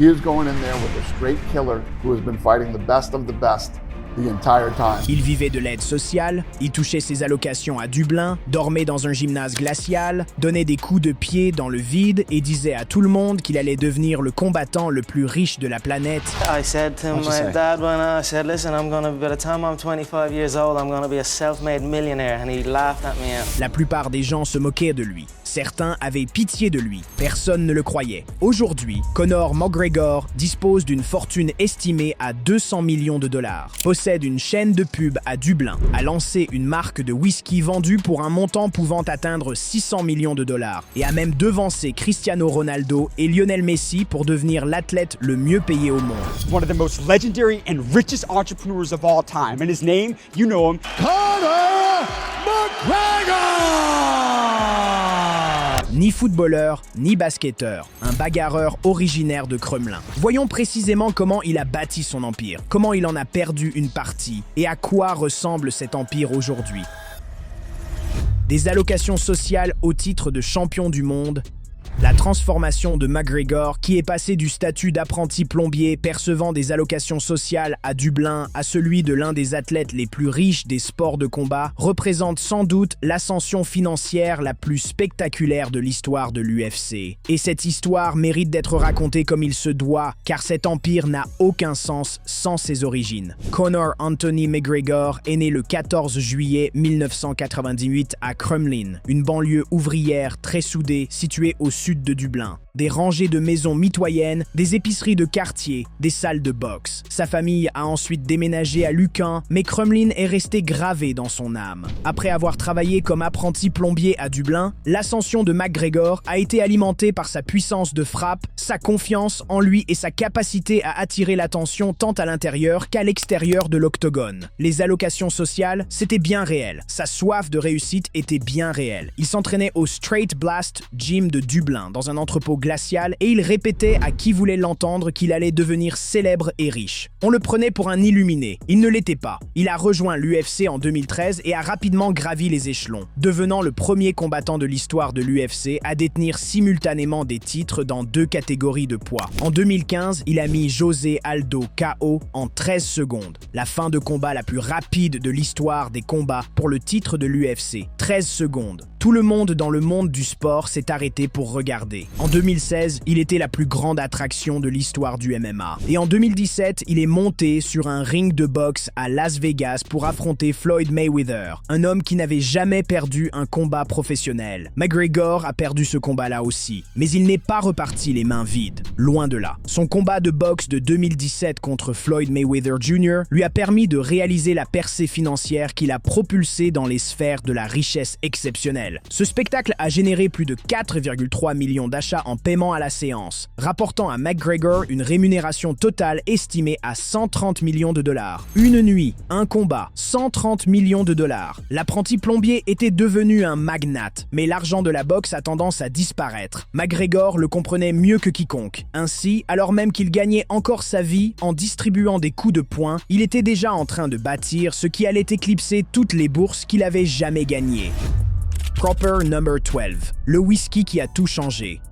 He is going in there with a straight killer who has been fighting the best of the best the entire time. Il vivait de l'aide sociale, il touchait ses allocations à Dublin, dormait dans un gymnase glacial, donnait des coups de pied dans le vide et disait à tout le monde qu'il allait devenir le combattant le plus riche de la planète. I said to my dad I said, listen, by the time I'm 25 years old, I'm gonna be a self-made millionaire, and he laughed at me. La plupart des gens se moquaient de lui. Certains avaient pitié de lui. Personne ne le croyait. Aujourd'hui, Conor McGregor dispose d'une fortune estimée à 200 millions de dollars, possède une chaîne de pub à Dublin, a lancé une marque de whisky vendue pour un montant pouvant atteindre 600 millions de dollars et a même devancé Cristiano Ronaldo et Lionel Messi pour devenir l'athlète le mieux payé au monde. One of the most legendary and richest entrepreneurs of all time, and his name, you know him, Conor McGregor! Ni footballeur, ni basketteur, un bagarreur originaire de Crumlin. Voyons précisément comment il a bâti son empire, comment il en a perdu une partie et à quoi ressemble cet empire aujourd'hui. Des allocations sociales au titre de champion du monde, la transformation de McGregor, qui est passé du statut d'apprenti plombier percevant des allocations sociales à Dublin à celui de l'un des athlètes les plus riches des sports de combat, représente sans doute l'ascension financière la plus spectaculaire de l'histoire de l'UFC. Et cette histoire mérite d'être racontée comme il se doit, car cet empire n'a aucun sens sans ses origines. Conor Anthony McGregor est né le 14 juillet 1998 à Crumlin, une banlieue ouvrière très soudée située au sud de Dublin. Des rangées de maisons mitoyennes, des épiceries de quartier, des salles de boxe. Sa famille a ensuite déménagé à Lucan, mais Crumlin est resté gravé dans son âme. Après avoir travaillé comme apprenti plombier à Dublin, l'ascension de McGregor a été alimentée par sa puissance de frappe, sa confiance en lui et sa capacité à attirer l'attention tant à l'intérieur qu'à l'extérieur de l'octogone. Les allocations sociales, c'était bien réel. Sa soif de réussite était bien réelle. Il s'entraînait au Straight Blast Gym de Dublin, dans un entrepôt glacial, et il répétait à qui voulait l'entendre qu'il allait devenir célèbre et riche. On le prenait pour un illuminé. Il ne l'était pas. Il a rejoint l'UFC en 2013 et a rapidement gravi les échelons, devenant le premier combattant de l'histoire de l'UFC à détenir simultanément des titres dans 2 catégories de poids. En 2015, il a mis José Aldo KO en 13 secondes, la fin de combat la plus rapide de l'histoire des combats pour le titre de l'UFC. 13 secondes. Tout le monde dans le monde du sport s'est arrêté pour regarder. En 2016, il était la plus grande attraction de l'histoire du MMA. Et en 2017, il est monté sur un ring de boxe à Las Vegas pour affronter Floyd Mayweather, un homme qui n'avait jamais perdu un combat professionnel. McGregor a perdu ce combat-là aussi, mais il n'est pas reparti les mains vides, loin de là. Son combat de boxe de 2017 contre Floyd Mayweather Jr. lui a permis de réaliser la percée financière qui l'a propulsé dans les sphères de la richesse exceptionnelle. Ce spectacle a généré plus de 4,3 millions d'achats en paiement à la séance, rapportant à McGregor une rémunération totale estimée à 130 millions de dollars. Une nuit, un combat, 130 millions de dollars. L'apprenti plombier était devenu un magnate, mais l'argent de la boxe a tendance à disparaître. McGregor le comprenait mieux que quiconque. Ainsi, alors même qu'il gagnait encore sa vie en distribuant des coups de poing, il était déjà en train de bâtir ce qui allait éclipser toutes les bourses qu'il avait jamais gagnées. Proper No. 12, le whisky qui a tout changé.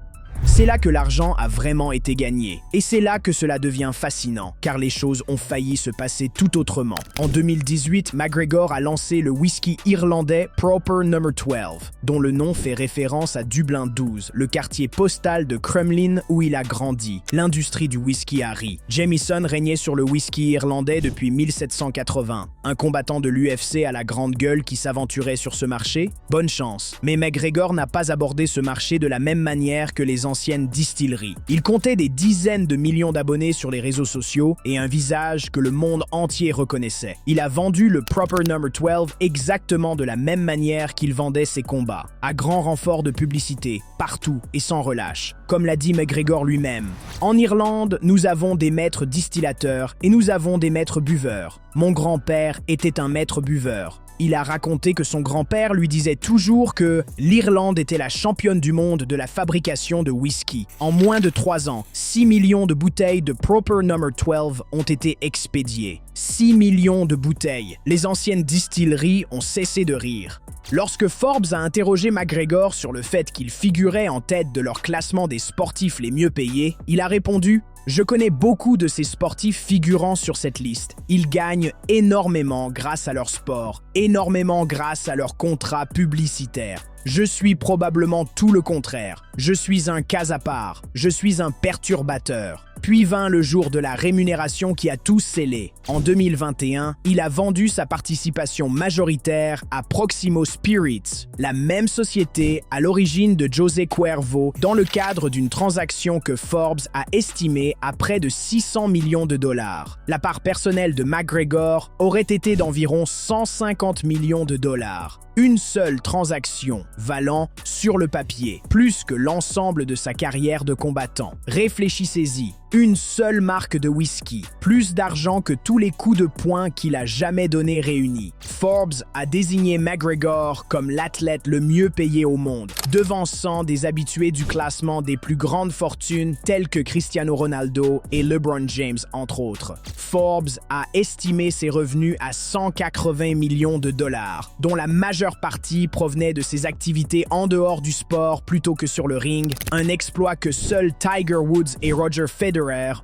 C'est là que l'argent a vraiment été gagné. Et c'est là que cela devient fascinant, car les choses ont failli se passer tout autrement. En 2018, McGregor a lancé le whisky irlandais Proper No. 12, dont le nom fait référence à Dublin 12, le quartier postal de Crumlin où il a grandi. L'industrie du whisky a ri. Jameson régnait sur le whisky irlandais depuis 1780. Un combattant de l'UFC à la grande gueule qui s'aventurait sur ce marché? Bonne chance. Mais McGregor n'a pas abordé ce marché de la même manière que les anciennes distilleries. Il comptait des dizaines de millions d'abonnés sur les réseaux sociaux et un visage que le monde entier reconnaissait. Il a vendu le Proper No. 12 exactement de la même manière qu'il vendait ses combats, à grand renfort de publicité, partout et sans relâche. Comme l'a dit McGregor lui-même, « En Irlande, nous avons des maîtres distillateurs et nous avons des maîtres buveurs. Mon grand-père était un maître buveur. » Il a raconté que son grand-père lui disait toujours que l'Irlande était la championne du monde de la fabrication de whisky. En moins de 3 ans, 6 millions de bouteilles de Proper No. 12 ont été expédiées. 6 millions de bouteilles. Les anciennes distilleries ont cessé de rire. Lorsque Forbes a interrogé McGregor sur le fait qu'il figurait en tête de leur classement des sportifs les mieux payés, il a répondu « Je connais beaucoup de ces sportifs figurant sur cette liste. Ils gagnent énormément grâce à leur sport, énormément grâce à leurs contrats publicitaires. Je suis probablement tout le contraire. Je suis un cas à part. Je suis un perturbateur. Puis vint le jour de la rémunération qui a tout scellé. En 2021, il a vendu sa participation majoritaire à Proximo Spirits, la même société à l'origine de José Cuervo, dans le cadre d'une transaction que Forbes a estimée à près de 600 millions de dollars. La part personnelle de McGregor aurait été d'environ 150 millions de dollars. Une seule transaction valant, sur le papier, plus que l'ensemble de sa carrière de combattant. Réfléchissez-y. Une seule marque de whisky, plus d'argent que tous les coups de poing qu'il a jamais donnés réunis. Forbes a désigné McGregor comme l'athlète le mieux payé au monde, devançant des habitués du classement des plus grandes fortunes tels que Cristiano Ronaldo et LeBron James entre autres. Forbes a estimé ses revenus à 180 millions de dollars, dont la majeure partie provenait de ses activités en dehors du sport plutôt que sur le ring, un exploit que seuls Tiger Woods et Roger Federer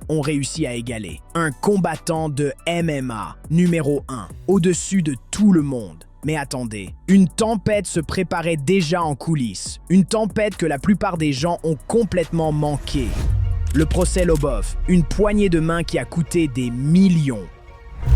ont réussi à égaler. Un combattant de MMA, numéro 1, au-dessus de tout le monde. Mais attendez, une tempête se préparait déjà en coulisses. Une tempête que la plupart des gens ont complètement manqué. Le procès Lobov, une poignée de main qui a coûté des millions.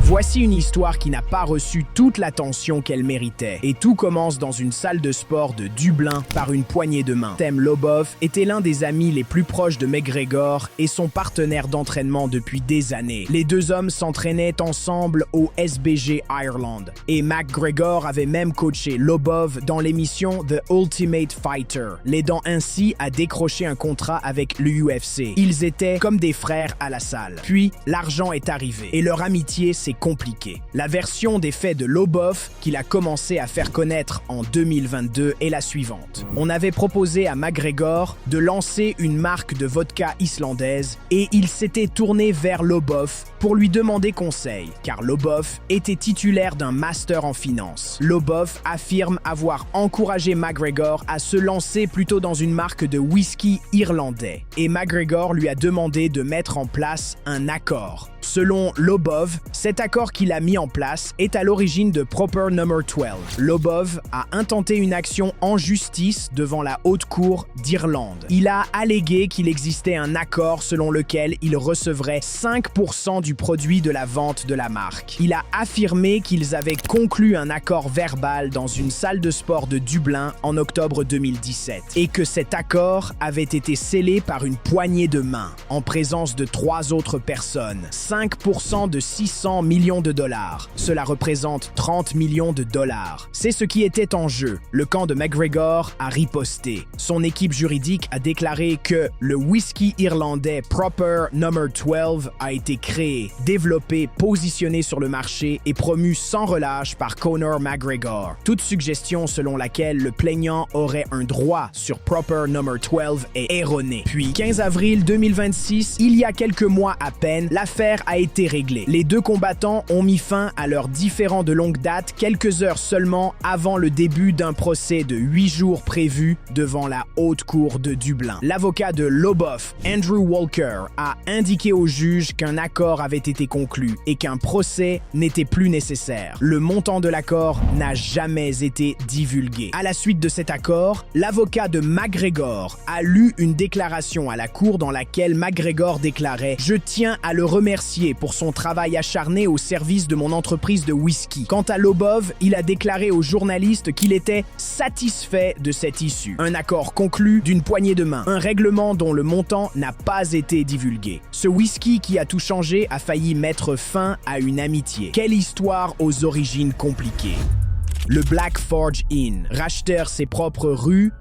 Voici une histoire qui n'a pas reçu toute l'attention qu'elle méritait. Et tout commence dans une salle de sport de Dublin par une poignée de main. Tem Lobov était l'un des amis les plus proches de McGregor et son partenaire d'entraînement depuis des années. Les deux hommes s'entraînaient ensemble au SBG Ireland. Et McGregor avait même coaché Lobov dans l'émission The Ultimate Fighter, l'aidant ainsi à décrocher un contrat avec le UFC. Ils étaient comme des frères à la salle. Puis, l'argent est arrivé et leur amitié s'est compliquée. La version des faits de Lobov qu'il a commencé à faire connaître en 2022 est la suivante. On avait proposé à McGregor de lancer une marque de vodka islandaise et il s'était tourné vers Lobov pour lui demander conseil, car Lobov était titulaire d'un master en finance. Lobov affirme avoir encouragé McGregor à se lancer plutôt dans une marque de whisky irlandais et McGregor lui a demandé de mettre en place un accord. Selon Lobov, cet accord qu'il a mis en place est à l'origine de Proper No. 12. Lobov a intenté une action en justice devant la Haute Cour d'Irlande. Il a allégué qu'il existait un accord selon lequel il recevrait 5% du produit de la vente de la marque. Il a affirmé qu'ils avaient conclu un accord verbal dans une salle de sport de Dublin en octobre 2017 et que cet accord avait été scellé par une poignée de main en présence de 3 autres personnes. 5% de 600 millions de dollars. Cela représente 30 millions de dollars. C'est ce qui était en jeu. Le camp de McGregor a riposté. Son équipe juridique a déclaré que le whisky irlandais Proper No. 12 a été créé, développé, positionné sur le marché et promu sans relâche par Conor McGregor. Toute suggestion selon laquelle le plaignant aurait un droit sur Proper No. 12 est erronée. Puis, 15 avril 2026, il y a quelques mois à peine, l'affaire a été réglée. Les deux combattants ont mis fin à leurs différends de longue date quelques heures seulement avant le début d'un procès de 8 jours prévu devant la Haute Cour de Dublin. L'avocat de Lobov, Andrew Walker, a indiqué au juge qu'un accord avait été conclu et qu'un procès n'était plus nécessaire. Le montant de l'accord n'a jamais été divulgué. À la suite de cet accord, l'avocat de McGregor a lu une déclaration à la cour dans laquelle McGregor déclarait « Je tiens à le remercier pour son travail acharné au service de mon entreprise de whisky. » Quant à Lobov, il a déclaré aux journalistes qu'il était satisfait de cette issue. Un accord conclu d'une poignée de main, un règlement dont le montant n'a pas été divulgué. Ce whisky qui a tout changé a failli mettre fin à une amitié. Quelle histoire aux origines compliquées. Le Black Forge Inn, racheteur ses propres rues,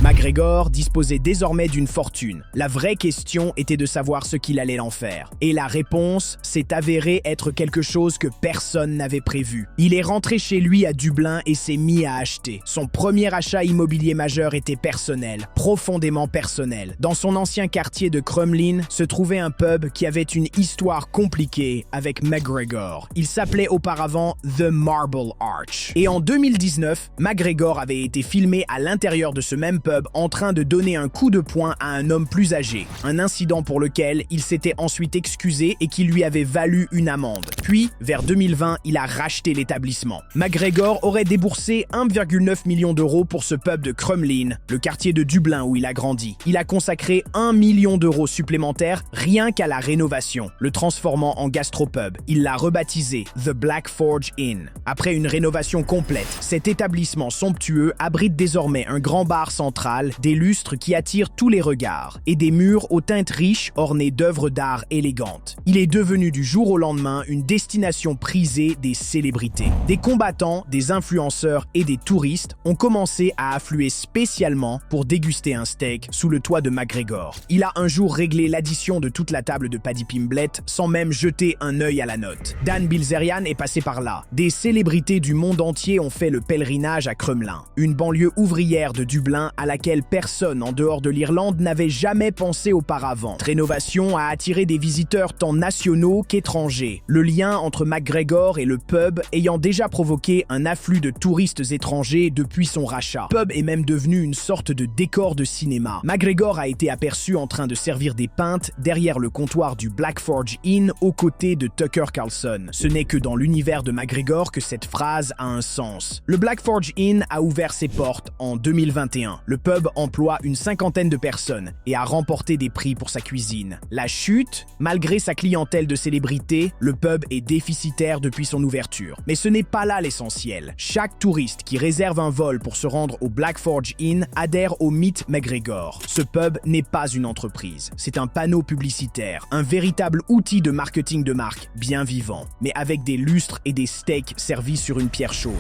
McGregor disposait désormais d'une fortune. La vraie question était de savoir ce qu'il allait en faire. Et la réponse s'est avérée être quelque chose que personne n'avait prévu. Il est rentré chez lui à Dublin et s'est mis à acheter. Son premier achat immobilier majeur était personnel, profondément personnel. Dans son ancien quartier de Crumlin se trouvait un pub qui avait une histoire compliquée avec McGregor. Il s'appelait auparavant The Marble Arch. Et en 2019, McGregor avait été filmé à l'intérieur de ce même pub en train de donner un coup de poing à un homme plus âgé, un incident pour lequel il s'était ensuite excusé et qui lui avait valu une amende. Puis, vers 2020, il a racheté l'établissement. McGregor aurait déboursé 1,9 million d'euros pour ce pub de Crumlin, le quartier de Dublin où il a grandi. Il a consacré 1 million d'euros supplémentaires rien qu'à la rénovation, le transformant en gastropub. Il l'a rebaptisé The Black Forge Inn. Après une rénovation complète, cet établissement somptueux abrite désormais un grand bar central, des lustres qui attirent tous les regards et des murs aux teintes riches ornés d'œuvres d'art élégantes. Il est devenu du jour au lendemain une destination prisée des célébrités. Des combattants, des influenceurs et des touristes ont commencé à affluer spécialement pour déguster un steak sous le toit de McGregor. Il a un jour réglé l'addition de toute la table de Paddy Pimblett sans même jeter un œil à la note. Dan Bilzerian est passé par là. Des célébrités du monde entier ont fait le pèlerinage à Crumlin, une banlieue ouvrière de Dublin à laquelle personne en dehors de l'Irlande n'avait jamais pensé auparavant. Cette rénovation a attiré des visiteurs tant nationaux qu'étrangers, le lien entre McGregor et le pub ayant déjà provoqué un afflux de touristes étrangers depuis son rachat. Le pub est même devenu une sorte de décor de cinéma. McGregor a été aperçu en train de servir des pintes derrière le comptoir du Black Forge Inn aux côtés de Tucker Carlson. Ce n'est que dans l'univers de McGregor que cette phrase a un sens. Le Black Forge Inn a ouvert ses portes en 2021. Le pub emploie une cinquantaine de personnes et a remporté des prix pour sa cuisine. La chute, malgré sa clientèle de célébrités, le pub est déficitaire depuis son ouverture. Mais ce n'est pas là l'essentiel. Chaque touriste qui réserve un vol pour se rendre au Black Forge Inn adhère au mythe McGregor. Ce pub n'est pas une entreprise. C'est un panneau publicitaire, un véritable outil de marketing de marque bien vivant, mais avec des lustres et des steaks servis sur une pierre chaude.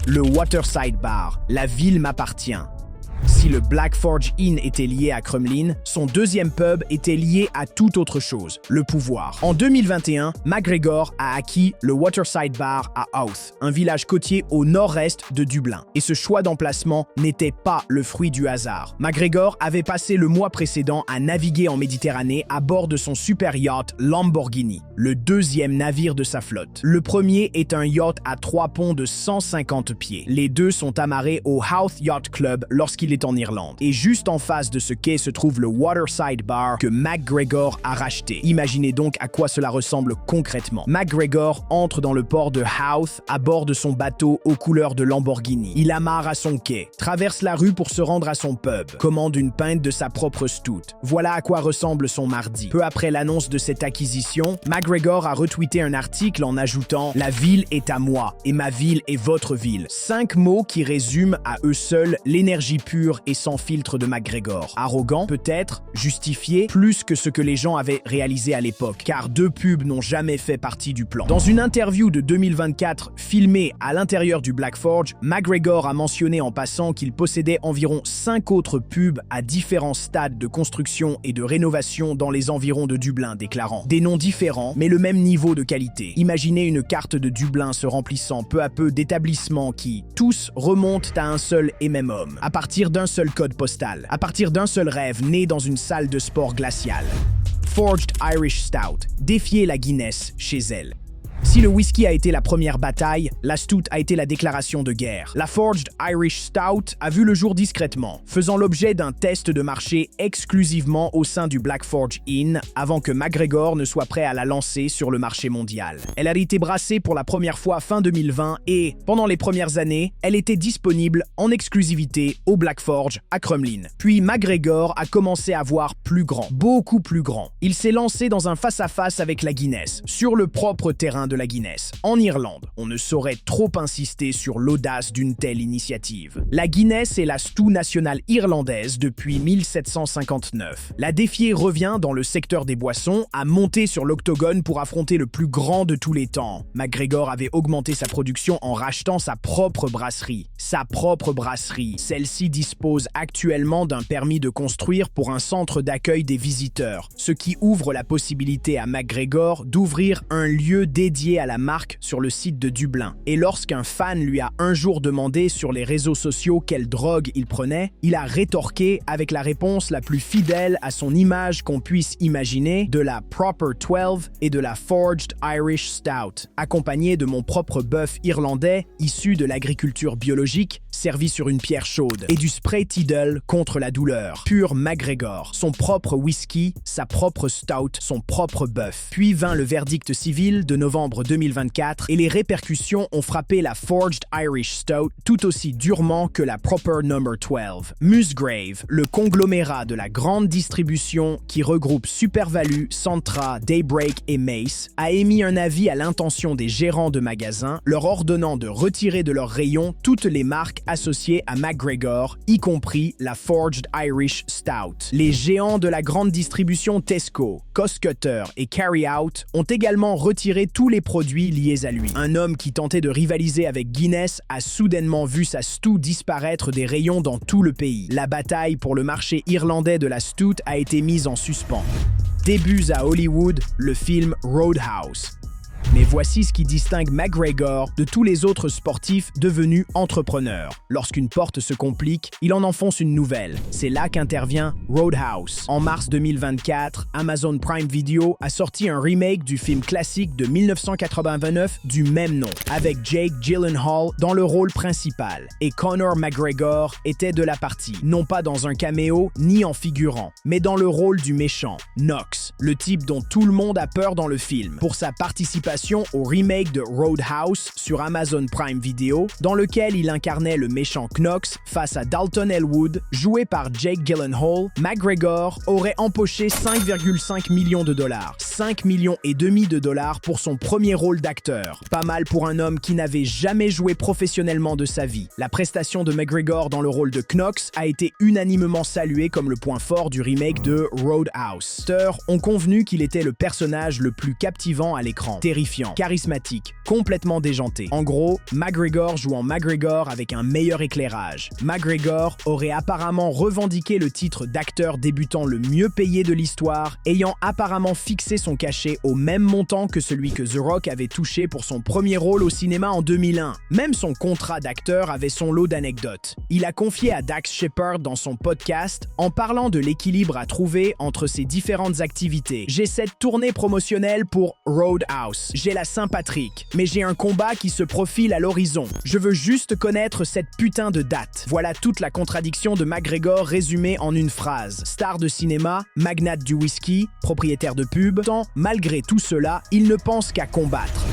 Le Waterside Bar, la ville m'appartient. Si le Black Forge Inn était lié à Crumlin, son deuxième pub était lié à toute autre chose, le pouvoir. En 2021, McGregor a acquis le Waterside Bar à Howth, un village côtier au nord-est de Dublin. Et ce choix d'emplacement n'était pas le fruit du hasard. McGregor avait passé le mois précédent à naviguer en Méditerranée à bord de son super yacht Lamborghini, le deuxième navire de sa flotte. Le premier est un yacht à 3 ponts de 150 pieds. Les deux sont amarrés au Howth Yacht Club lorsqu'il est en Irlande. Et juste en face de ce quai se trouve le Waterside Bar que McGregor a racheté. Imaginez donc à quoi cela ressemble concrètement. McGregor entre dans le port de Howth à bord de son bateau aux couleurs de Lamborghini. Il amarre à son quai, traverse la rue pour se rendre à son pub, commande une pinte de sa propre stout. Voilà à quoi ressemble son mardi. Peu après l'annonce de cette acquisition, McGregor a retweeté un article en ajoutant « La ville est à moi et ma ville est votre ville ». 5 mots qui résument à eux seuls l'énergie pure et sans filtre de McGregor. Arrogant, peut-être, justifié, plus que ce que les gens avaient réalisé à l'époque, car 2 pubs n'ont jamais fait partie du plan. Dans une interview de 2024 filmée à l'intérieur du Black Forge, McGregor a mentionné en passant qu'il possédait environ 5 autres pubs à différents stades de construction et de rénovation dans les environs de Dublin, déclarant des noms différents, mais le même niveau de qualité. Imaginez une carte de Dublin se remplissant peu à peu d'établissements qui, tous, remontent à un seul et même homme. À partir d'un seul code postal, à partir d'un seul rêve né dans une salle de sport glaciale. Forged Irish Stout, défier la Guinness chez elle. Si le whisky a été la première bataille, la stout a été la déclaration de guerre. La Forged Irish Stout a vu le jour discrètement, faisant l'objet d'un test de marché exclusivement au sein du Black Forge Inn avant que McGregor ne soit prêt à la lancer sur le marché mondial. Elle a été brassée pour la première fois fin 2020 et, pendant les premières années, elle était disponible en exclusivité au Black Forge à Crumlin. Puis McGregor a commencé à voir plus grand, beaucoup plus grand. Il s'est lancé dans un face-à-face avec la Guinness, sur le propre terrain de la Guinness. En Irlande, on ne saurait trop insister sur l'audace d'une telle initiative. La Guinness est la stout nationale irlandaise depuis 1759. La défier revient dans le secteur des boissons à monter sur l'octogone pour affronter le plus grand de tous les temps. McGregor avait augmenté sa production en rachetant sa propre brasserie. Celle-ci dispose actuellement d'un permis de construire pour un centre d'accueil des visiteurs, ce qui ouvre la possibilité à McGregor d'ouvrir un lieu dédié dédié à la marque sur le site de Dublin. Et lorsqu'un fan lui a un jour demandé sur les réseaux sociaux quelle drogue il prenait, il a rétorqué avec la réponse la plus fidèle à son image qu'on puisse imaginer de la Proper 12 et de la Forged Irish Stout, accompagné de mon propre bœuf irlandais issu de l'agriculture biologique servi sur une pierre chaude et du spray Tidal contre la douleur. Pur MacGregor, son propre whisky, sa propre stout, son propre bœuf. Puis vint le verdict civil de novembre 2024 et les répercussions ont frappé la Forged Irish Stout tout aussi durement que la Proper No. 12. Musgrave, le conglomérat de la grande distribution qui regroupe SuperValu, Centra, Daybreak et Mace, a émis un avis à l'intention des gérants de magasins, leur ordonnant de retirer de leur rayon toutes les marques associées à MacGregor, y compris la Forged Irish Stout. Les géants de la grande distribution Tesco, Costcutter et Carryout ont également retiré tous les produits liés à lui. Un homme qui tentait de rivaliser avec Guinness a soudainement vu sa stout disparaître des rayons dans tout le pays. La bataille pour le marché irlandais de la stout a été mise en suspens. Débuts à Hollywood, le film Roadhouse. Mais voici ce qui distingue MacGregor de tous les autres sportifs devenus entrepreneurs. Lorsqu'une porte se complique, il en enfonce une nouvelle. C'est là qu'intervient Roadhouse. En mars 2024, Amazon Prime Video a sorti un remake du film classique de 1989 du même nom, avec Jake Gyllenhaal dans le rôle principal. Et Conor McGregor était de la partie, non pas dans un caméo ni en figurant, mais dans le rôle du méchant, Knox, le type dont tout le monde a peur dans le film, pour sa participation au remake de Roadhouse sur Amazon Prime Video, dans lequel il incarnait le méchant Knox face à Dalton Elwood, joué par Jake Gyllenhaal. MacGregor aurait empoché 5,5 millions de dollars, 5,5 millions de dollars pour son premier rôle d'acteur. Pas mal pour un homme qui n'avait jamais joué professionnellement de sa vie. La prestation de MacGregor dans le rôle de Knox a été unanimement saluée comme le point fort du remake de Roadhouse. Les acteurs ont convenu qu'il était le personnage le plus captivant à l'écran. Terrifiant, charismatique, complètement déjanté. En gros, MacGregor joue en MacGregor avec un meilleur éclairage. MacGregor aurait apparemment revendiqué le titre d'acteur débutant le mieux payé de l'histoire, ayant apparemment fixé son cachet au même montant que celui que The Rock avait touché pour son premier rôle au cinéma en 2001. Même son contrat d'acteur avait son lot d'anecdotes. Il a confié à Dax Shepard dans son podcast, en parlant de l'équilibre à trouver entre ses différentes activités. J'ai cette tournée promotionnelle pour Roadhouse. J'ai la Saint-Patrick, mais j'ai un combat qui se profile à l'horizon. Je veux juste connaître cette putain de date. Voilà toute la contradiction de MacGregor résumée en une phrase. Star de cinéma, magnate du whisky, propriétaire de pub, tant malgré tout cela, il ne pense qu'à combattre.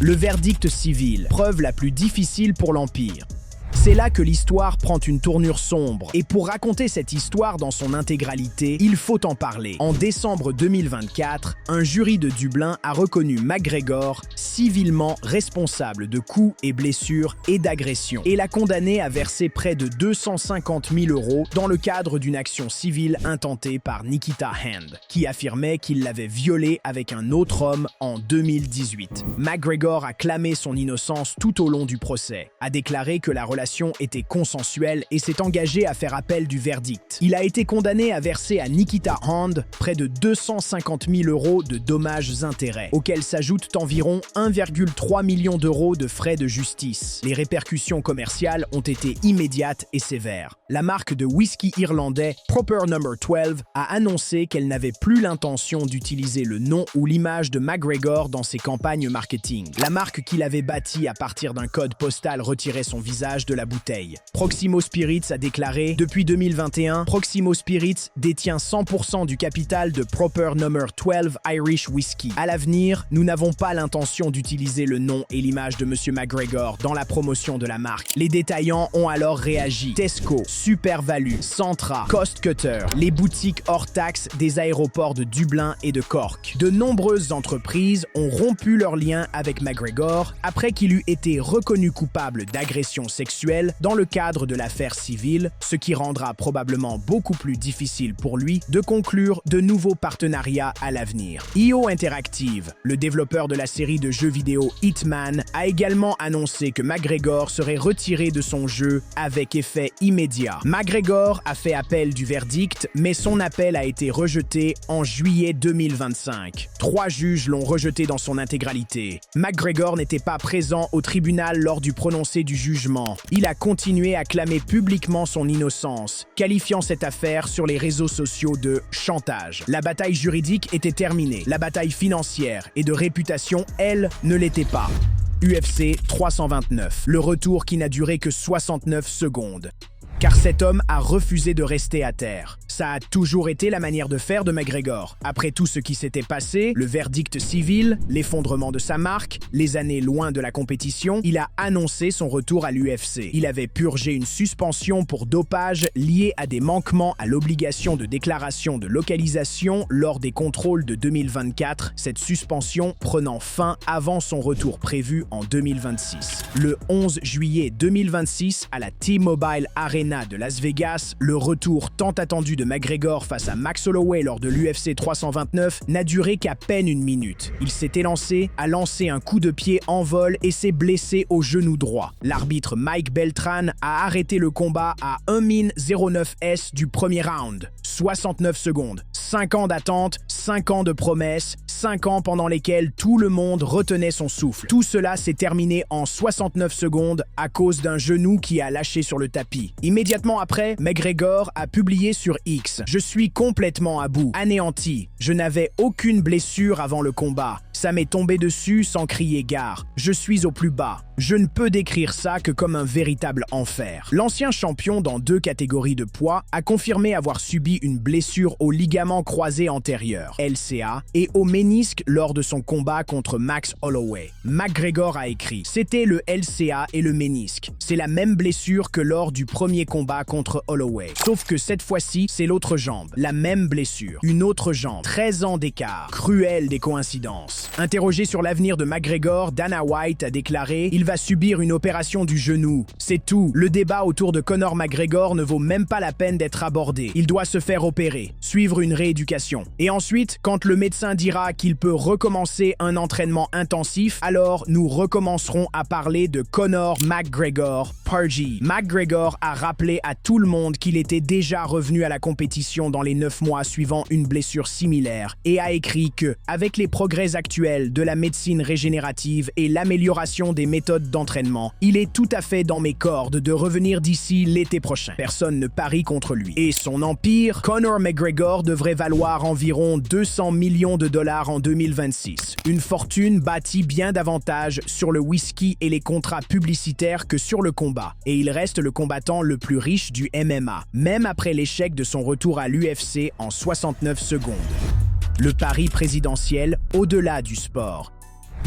Le verdict civil, preuve la plus difficile pour l'Empire. C'est là que l'histoire prend une tournure sombre. Et pour raconter cette histoire dans son intégralité, il faut en parler. En décembre 2024, un jury de Dublin a reconnu MacGregor civilement responsable de coups et blessures et d'agressions et l'a condamné à verser près de 250 000 € dans le cadre d'une action civile intentée par Nikita Hand, qui affirmait qu'il l'avait violée avec un autre homme en 2018. MacGregor a clamé son innocence tout au long du procès, a déclaré que la relation était consensuelle et s'est engagé à faire appel du verdict. Il a été condamné à verser à Nikita Hand près de 250 000 € de dommages-intérêts, auxquels s'ajoutent environ 1,3 million d'euros de frais de justice. Les répercussions commerciales ont été immédiates et sévères. La marque de whisky irlandais Proper No. 12 a annoncé qu'elle n'avait plus l'intention d'utiliser le nom ou l'image de MacGregor dans ses campagnes marketing. La marque qu'il avait bâtie à partir d'un code postal retirait son visage de la bouteille. Proximo Spirits a déclaré « Depuis 2021, Proximo Spirits détient 100% du capital de Proper No. 12 Irish Whiskey. À l'avenir, nous n'avons pas l'intention d'utiliser le nom et l'image de M. MacGregor dans la promotion de la marque. » Les détaillants ont alors réagi. Tesco, SuperValu, Centra, Costcutter, les boutiques hors taxes des aéroports de Dublin et de Cork. De nombreuses entreprises ont rompu leur lien avec MacGregor après qu'il eût été reconnu coupable d'agression sexuelle dans le cadre de l'affaire civile, ce qui rendra probablement beaucoup plus difficile pour lui de conclure de nouveaux partenariats à l'avenir. IO Interactive, le développeur de la série de jeux vidéo Hitman, a également annoncé que MacGregor serait retiré de son jeu avec effet immédiat. PGA. McGregor a fait appel du verdict, mais son appel a été rejeté en juillet 2025. 3 juges l'ont rejeté dans son intégralité. McGregor n'était pas présent au tribunal lors du prononcé du jugement. Il a continué à clamer publiquement son innocence, qualifiant cette affaire sur les réseaux sociaux de chantage. La bataille juridique était terminée. La bataille financière et de réputation, elle, ne l'était pas. UFC 329, le retour qui n'a duré que 69 secondes. Car cet homme a refusé de rester à terre. Ça a toujours été la manière de faire de McGregor. Après tout ce qui s'était passé, le verdict civil, l'effondrement de sa marque, les années loin de la compétition, il a annoncé son retour à l'UFC. Il avait purgé une suspension pour dopage liée à des manquements à l'obligation de déclaration de localisation lors des contrôles de 2024, cette suspension prenant fin avant son retour prévu en 2026. Le 11 juillet 2026, à la T-Mobile Arena de Las Vegas, le retour tant attendu de McGregor face à Max Holloway lors de l'UFC 329 n'a duré qu'à peine 1 minute. Il s'est élancé, a lancé un coup de pied en vol et s'est blessé au genou droit. L'arbitre Mike Beltran a arrêté le combat à 1 min 09 S du premier round. 69 secondes, 5 ans d'attente, 5 ans de promesses, 5 ans pendant lesquels tout le monde retenait son souffle. Tout cela s'est terminé en 69 secondes à cause d'un genou qui a lâché sur le tapis. Immédiatement après, McGregor a publié sur X « Je suis complètement à bout, anéanti. Je n'avais aucune blessure avant le combat. Ça m'est tombé dessus sans crier gare. Je suis au plus bas. Je ne peux décrire ça que comme un véritable enfer. » L'ancien champion dans 2 catégories de poids a confirmé avoir subi une blessure au ligament croisé antérieur, LCA, et au ménisque lors de son combat contre Max Holloway. McGregor a écrit « C'était le LCA et le ménisque. C'est la même blessure que lors du premier combat contre Holloway. Sauf que cette fois-ci, c'est l'autre jambe. La même blessure. Une autre jambe. 13 ans d'écart. Cruel des coïncidences. » Interrogé sur l'avenir de McGregor, Dana White a déclaré « Il va subir une opération du genou. C'est tout. Le débat autour de Conor McGregor ne vaut même pas la peine d'être abordé. Il doit se faire opérer, suivre une rééducation. Et ensuite, quand le médecin dira qu'il peut recommencer un entraînement intensif, alors nous recommencerons à parler de Conor McGregor Purgy. » McGregor a rappelé à tout le monde qu'il était déjà revenu à la compétition dans les 9 mois suivant une blessure similaire et a écrit que, avec les progrès actuels de la médecine régénérative et l'amélioration des méthodes d'entraînement, il est tout à fait dans mes cordes de revenir d'ici l'été prochain. Personne ne parie contre lui. Et son empire, Conor McGregor, devrait valoir environ 200 millions de dollars en 2026. Une fortune bâtie bien davantage sur le whisky et les contrats publicitaires que sur le combat. Et il reste le combattant le plus riche du MMA, même après l'échec de son retour à l'UFC en 69 secondes. Le pari présidentiel au-delà du sport.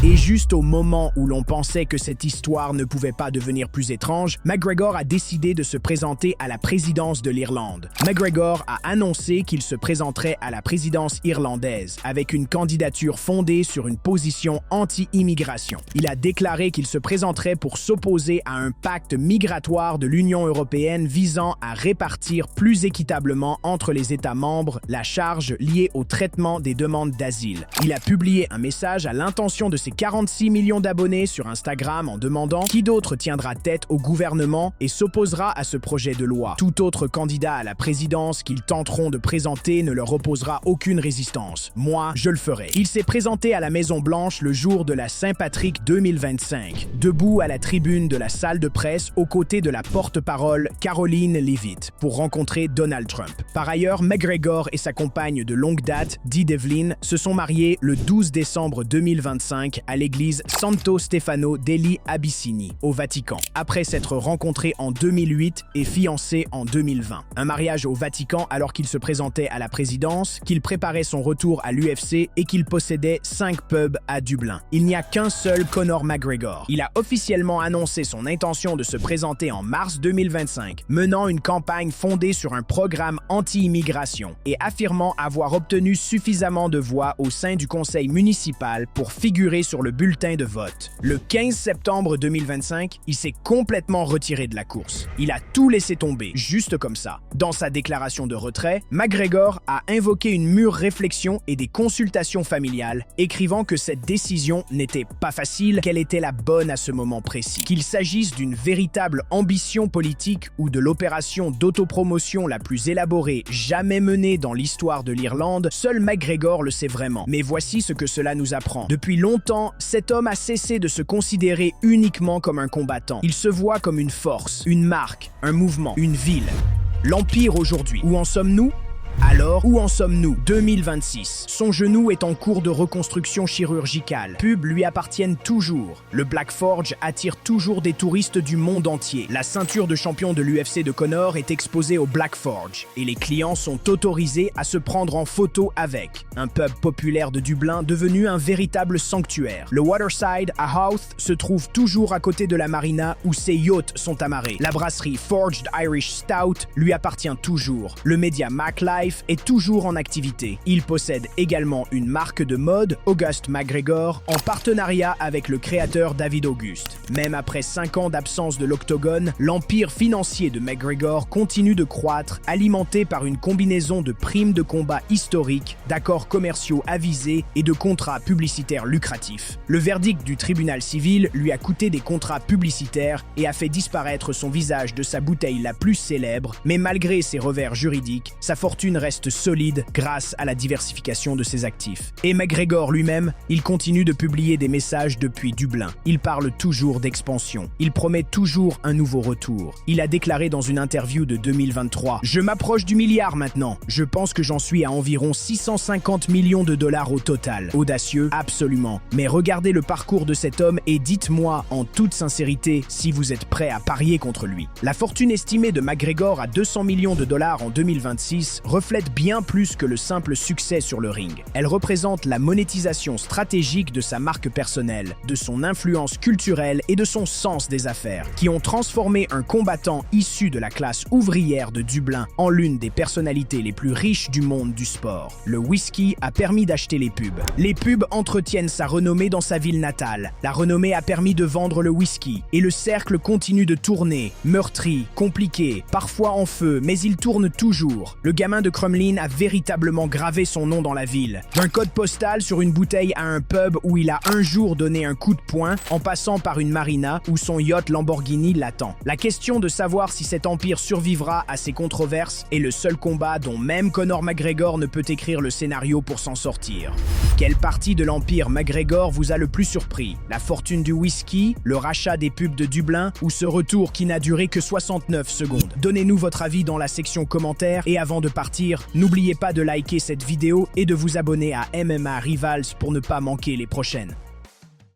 Et juste au moment où l'on pensait que cette histoire ne pouvait pas devenir plus étrange, McGregor a décidé de se présenter à la présidence de l'Irlande. McGregor a annoncé qu'il se présenterait à la présidence irlandaise, avec une candidature fondée sur une position anti-immigration. Il a déclaré qu'il se présenterait pour s'opposer à un pacte migratoire de l'Union européenne visant à répartir plus équitablement entre les États membres la charge liée au traitement des demandes d'asile. Il a publié un message à l'intention de ses 46 millions d'abonnés sur Instagram en demandant qui d'autre tiendra tête au gouvernement et s'opposera à ce projet de loi. Tout autre candidat à la présidence qu'ils tenteront de présenter ne leur opposera aucune résistance. Moi, je le ferai. Il s'est présenté à la Maison-Blanche le jour de la Saint-Patrick 2025, debout à la tribune de la salle de presse aux côtés de la porte-parole Caroline Leavitt pour rencontrer Donald Trump. Par ailleurs, McGregor et sa compagne de longue date, Dee Devlin, se sont mariés le 12 décembre 2025 à l'église Santo Stefano degli Abyssini, au Vatican, après s'être rencontrés en 2008 et fiancés en 2020. Un mariage au Vatican alors qu'il se présentait à la présidence, qu'il préparait son retour à l'UFC et qu'il possédait 5 pubs à Dublin. Il n'y a qu'un seul Conor McGregor. Il a officiellement annoncé son intention de se présenter en mars 2025, menant une campagne fondée sur un programme anti-immigration et affirmant avoir obtenu suffisamment de voix au sein du conseil municipal pour figurer sur le bulletin de vote. Le 15 septembre 2025, il s'est complètement retiré de la course. Il a tout laissé tomber, juste comme ça. Dans sa déclaration de retrait, McGregor a invoqué une mûre réflexion et des consultations familiales, écrivant que cette décision n'était pas facile, qu'elle était la bonne à ce moment précis. Qu'il s'agisse d'une véritable ambition politique ou de l'opération d'autopromotion la plus élaborée jamais menée dans l'histoire de l'Irlande, seul McGregor le sait vraiment. Mais voici ce que cela nous apprend. Depuis longtemps, cet homme a cessé de se considérer uniquement comme un combattant. Il se voit comme une force, une marque, un mouvement, une ville. L'Empire aujourd'hui, où en sommes-nous ? Alors, où en sommes-nous? 2026. Son genou est en cours de reconstruction chirurgicale. Pubs lui appartiennent toujours. Le Black Forge attire toujours des touristes du monde entier. La ceinture de champion de l'UFC de Conor est exposée au Black Forge et les clients sont autorisés à se prendre en photo avec. Un pub populaire de Dublin devenu un véritable sanctuaire. Le Waterside à Howth se trouve toujours à côté de la marina où ses yachts sont amarrés. La brasserie Forged Irish Stout lui appartient toujours. Le média MacLife est toujours en activité. Il possède également une marque de mode, August McGregor, en partenariat avec le créateur David Auguste. Même après 5 ans d'absence de l'octogone, l'empire financier de McGregor continue de croître, alimenté par une combinaison de primes de combat historiques, d'accords commerciaux avisés et de contrats publicitaires lucratifs. Le verdict du tribunal civil lui a coûté des contrats publicitaires et a fait disparaître son visage de sa bouteille la plus célèbre, mais malgré ses revers juridiques, sa fortune reste solide grâce à la diversification de ses actifs. Et McGregor lui-même, il continue de publier des messages depuis Dublin. Il parle toujours d'expansion. Il promet toujours un nouveau retour. Il a déclaré dans une interview de 2023 « Je m'approche du milliard maintenant. Je pense que j'en suis à environ 650 millions de dollars au total. » Audacieux, absolument. Mais regardez le parcours de cet homme et dites-moi en toute sincérité si vous êtes prêt à parier contre lui. La fortune estimée de McGregor à 200 millions de dollars en 2026 reflète bien plus que le simple succès sur le ring. Elle représente la monétisation stratégique de sa marque personnelle, de son influence culturelle et de son sens des affaires, qui ont transformé un combattant issu de la classe ouvrière de Dublin en l'une des personnalités les plus riches du monde du sport. Le whisky a permis d'acheter les pubs. Les pubs entretiennent sa renommée dans sa ville natale. La renommée a permis de vendre le whisky. Et le cercle continue de tourner, meurtri, compliqué, parfois en feu, mais il tourne toujours. Le gamin de Crumlin a véritablement gravé son nom dans la ville. D'un code postal sur une bouteille à un pub où il a un jour donné un coup de poing, en passant par une marina où son yacht Lamborghini l'attend. La question de savoir si cet empire survivra à ces controverses est le seul combat dont même Conor McGregor ne peut écrire le scénario pour s'en sortir. Quelle partie de l'empire McGregor vous a le plus surpris? La fortune du whisky, le rachat des pubs de Dublin ou ce retour qui n'a duré que 69 secondes? Donnez-nous votre avis dans la section commentaires et avant de partir, n'oubliez pas de liker cette vidéo et de vous abonner à MMA Rivals pour ne pas manquer les prochaines.